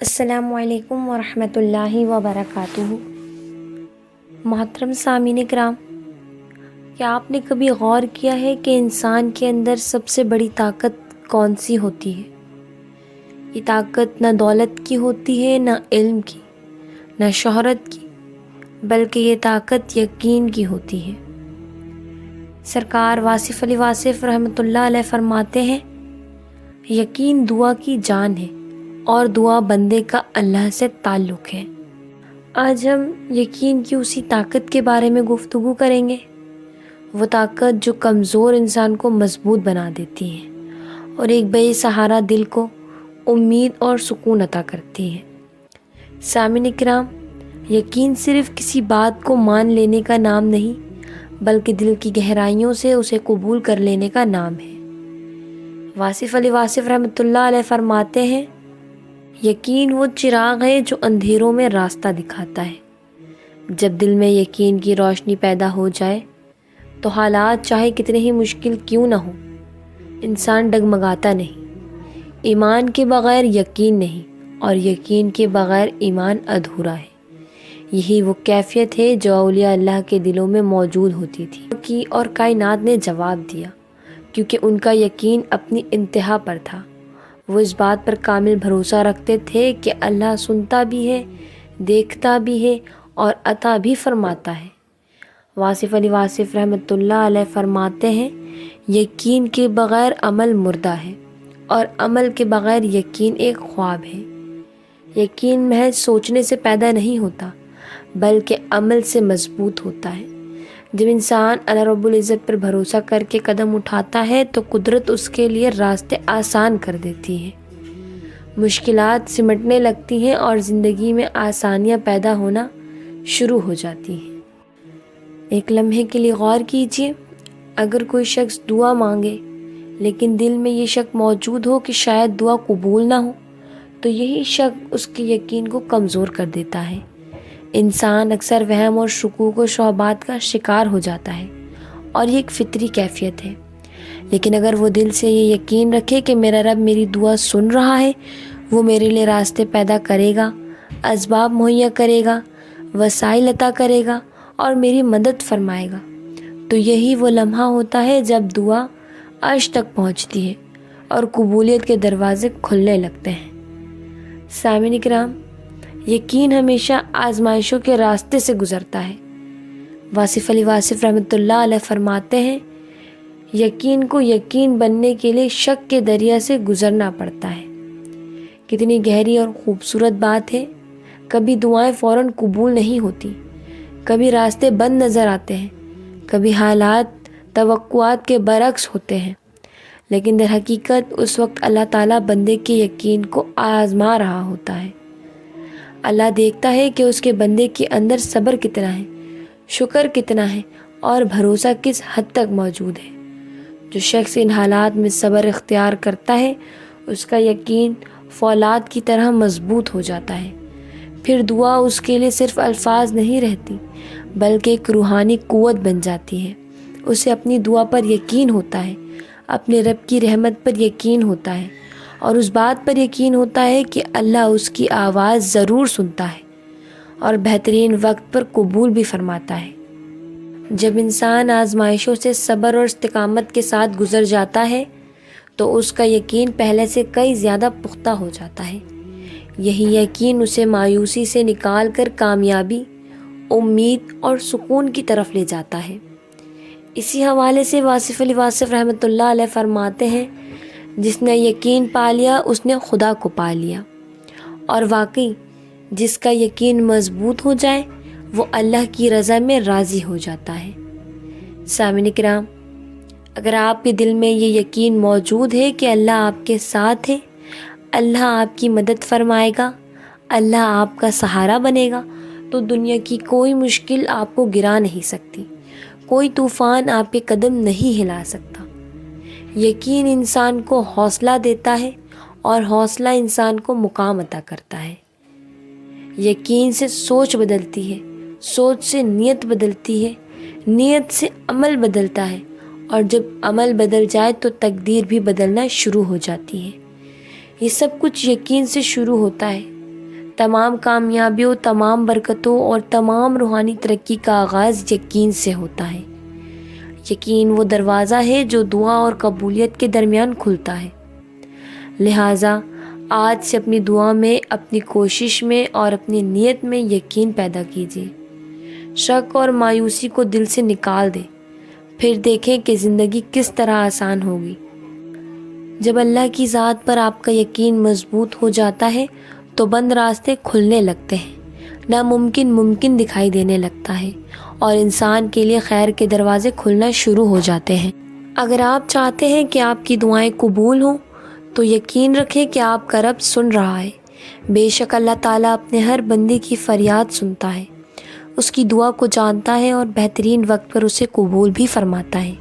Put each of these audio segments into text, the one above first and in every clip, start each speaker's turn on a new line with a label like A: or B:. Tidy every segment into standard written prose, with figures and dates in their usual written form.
A: السلام علیکم ورحمۃ اللہ وبرکاتہ۔ محترم سامعین کرام، کیا آپ نے کبھی غور کیا ہے کہ انسان کے اندر سب سے بڑی طاقت کون سی ہوتی ہے؟ یہ طاقت نہ دولت کی ہوتی ہے، نہ علم کی، نہ شہرت کی، بلکہ یہ طاقت یقین کی ہوتی ہے۔ سرکار واصف علی واصف رحمۃ اللہ علیہ فرماتے ہیں، یقین دعا کی جان ہے اور دعا بندے کا اللہ سے تعلق ہے۔ آج ہم یقین کی اسی طاقت کے بارے میں گفتگو کریں گے، وہ طاقت جو کمزور انسان کو مضبوط بنا دیتی ہے اور ایک بے سہارا دل کو امید اور سکون عطا کرتی ہے۔ سامعین کرام، یقین صرف کسی بات کو مان لینے کا نام نہیں، بلکہ دل کی گہرائیوں سے اسے قبول کر لینے کا نام ہے۔ واصف علی واصف رحمۃ اللہ علیہ فرماتے ہیں، یقین وہ چراغ ہے جو اندھیروں میں راستہ دکھاتا ہے۔ جب دل میں یقین کی روشنی پیدا ہو جائے تو حالات چاہے کتنے ہی مشکل کیوں نہ ہوں، انسان ڈگمگاتا نہیں۔ ایمان کے بغیر یقین نہیں، اور یقین کے بغیر ایمان ادھورا ہے۔ یہی وہ کیفیت ہے جو اولیاء اللہ کے دلوں میں موجود ہوتی تھی اور کائنات نے جواب دیا، کیونکہ ان کا یقین اپنی انتہا پر تھا۔ وہ اس بات پر کامل بھروسہ رکھتے تھے کہ اللہ سنتا بھی ہے، دیکھتا بھی ہے اور عطا بھی فرماتا ہے۔ واصف علی واصف رحمۃ اللہ علیہ فرماتے ہیں، یقین کے بغیر عمل مردہ ہے، اور عمل کے بغیر یقین ایک خواب ہے۔ یقین محض سوچنے سے پیدا نہیں ہوتا، بلکہ عمل سے مضبوط ہوتا ہے۔ جب انسان اللہ رب العزت پر بھروسہ کر کے قدم اٹھاتا ہے تو قدرت اس کے لیے راستے آسان کر دیتی ہے، مشکلات سمٹنے لگتی ہیں اور زندگی میں آسانیاں پیدا ہونا شروع ہو جاتی ہیں۔ ایک لمحے کے لیے غور کیجیے، اگر کوئی شخص دعا مانگے لیکن دل میں یہ شک موجود ہو کہ شاید دعا قبول نہ ہو، تو یہی شک اس کے یقین کو کمزور کر دیتا ہے۔ انسان اکثر وہم اور شکوک و شبہات کا شکار ہو جاتا ہے، اور یہ ایک فطری کیفیت ہے۔ لیکن اگر وہ دل سے یہ یقین رکھے کہ میرا رب میری دعا سن رہا ہے، وہ میرے لیے راستے پیدا کرے گا، اسباب مہیا کرے گا، وسائل عطا کرے گا اور میری مدد فرمائے گا، تو یہی وہ لمحہ ہوتا ہے جب دعا عرش تک پہنچتی ہے اور قبولیت کے دروازے کھلنے لگتے ہیں۔ سامعین کرام، یقین ہمیشہ آزمائشوں کے راستے سے گزرتا ہے۔ واصف علی واصف رحمۃ اللہ علیہ فرماتے ہیں، یقین کو یقین بننے کے لیے شک کے دریا سے گزرنا پڑتا ہے۔ کتنی گہری اور خوبصورت بات ہے۔ کبھی دعائیں فوراً قبول نہیں ہوتی، کبھی راستے بند نظر آتے ہیں، کبھی حالات توقعات کے برعکس ہوتے ہیں، لیکن در حقیقت اس وقت اللہ تعالیٰ بندے کے یقین کو آزما رہا ہوتا ہے۔ اللہ دیکھتا ہے کہ اس کے بندے کے اندر صبر کتنا ہے، شکر کتنا ہے اور بھروسہ کس حد تک موجود ہے۔ جو شخص ان حالات میں صبر اختیار کرتا ہے، اس کا یقین فولاد کی طرح مضبوط ہو جاتا ہے۔ پھر دعا اس کے لیے صرف الفاظ نہیں رہتی، بلکہ ایک روحانی قوت بن جاتی ہے۔ اسے اپنی دعا پر یقین ہوتا ہے، اپنے رب کی رحمت پر یقین ہوتا ہے، اور اس بات پر یقین ہوتا ہے کہ اللہ اس کی آواز ضرور سنتا ہے اور بہترین وقت پر قبول بھی فرماتا ہے۔ جب انسان آزمائشوں سے صبر اور استقامت کے ساتھ گزر جاتا ہے تو اس کا یقین پہلے سے کئی زیادہ پختہ ہو جاتا ہے۔ یہی یقین اسے مایوسی سے نکال کر کامیابی، امید اور سکون کی طرف لے جاتا ہے۔ اسی حوالے سے واصف علی واصف رحمۃ اللہ علیہ فرماتے ہیں، جس نے یقین پا لیا اس نے خدا کو پا لیا، اور واقعی جس کا یقین مضبوط ہو جائے وہ اللہ کی رضا میں راضی ہو جاتا ہے۔ سامعین کرام، اگر آپ کے دل میں یہ یقین موجود ہے کہ اللہ آپ کے ساتھ ہے، اللہ آپ کی مدد فرمائے گا، اللہ آپ کا سہارا بنے گا، تو دنیا کی کوئی مشکل آپ کو گرا نہیں سکتی، کوئی طوفان آپ کے قدم نہیں ہلا سکتا۔ یقین انسان کو حوصلہ دیتا ہے اور حوصلہ انسان کو مقام عطا کرتا ہے۔ یقین سے سوچ بدلتی ہے، سوچ سے نیت بدلتی ہے، نیت سے عمل بدلتا ہے، اور جب عمل بدل جائے تو تقدیر بھی بدلنا شروع ہو جاتی ہے۔ یہ سب کچھ یقین سے شروع ہوتا ہے۔ تمام کامیابیوں، تمام برکتوں اور تمام روحانی ترقی کا آغاز یقین سے ہوتا ہے۔ یقین وہ دروازہ ہے جو دعا اور قبولیت کے درمیان کھلتا ہے۔ لہٰذا آج سے اپنی دعا میں، اپنی کوشش میں اور اپنی نیت میں یقین پیدا کیجیے۔ شک اور مایوسی کو دل سے نکال دیں، پھر دیکھیں کہ زندگی کس طرح آسان ہوگی۔ جب اللہ کی ذات پر آپ کا یقین مضبوط ہو جاتا ہے تو بند راستے کھلنے لگتے ہیں، ناممکن ممکن دکھائی دینے لگتا ہے اور انسان کے لیے خیر کے دروازے کھلنا شروع ہو جاتے ہیں۔ اگر آپ چاہتے ہیں کہ آپ کی دعائیں قبول ہوں تو یقین رکھیں کہ آپ کا رب سن رہا ہے۔ بے شک اللہ تعالیٰ اپنے ہر بندے کی فریاد سنتا ہے، اس کی دعا کو جانتا ہے اور بہترین وقت پر اسے قبول بھی فرماتا ہے۔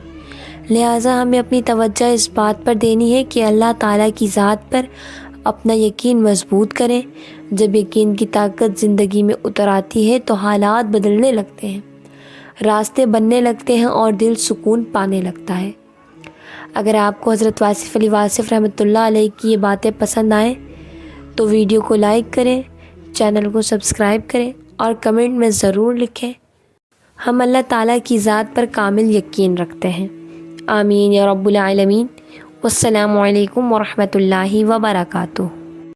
A: لہٰذا ہمیں اپنی توجہ اس بات پر دینی ہے کہ اللہ تعالیٰ کی ذات پر اپنا یقین مضبوط کریں۔ جب یقین کی طاقت زندگی میں اتر آتی ہے تو حالات بدلنے لگتے ہیں، راستے بننے لگتے ہیں اور دل سکون پانے لگتا ہے۔ اگر آپ کو حضرت واصف علی واصف رحمۃ اللہ علیہ کی یہ باتیں پسند آئیں تو ویڈیو کو لائک کریں، چینل کو سبسکرائب کریں اور کمنٹ میں ضرور لکھیں۔ ہم اللہ تعالیٰ کی ذات پر کامل یقین رکھتے ہیں۔ آمین یا رب العالمین۔ والسلام علیکم ورحمۃ اللہ وبرکاتہ۔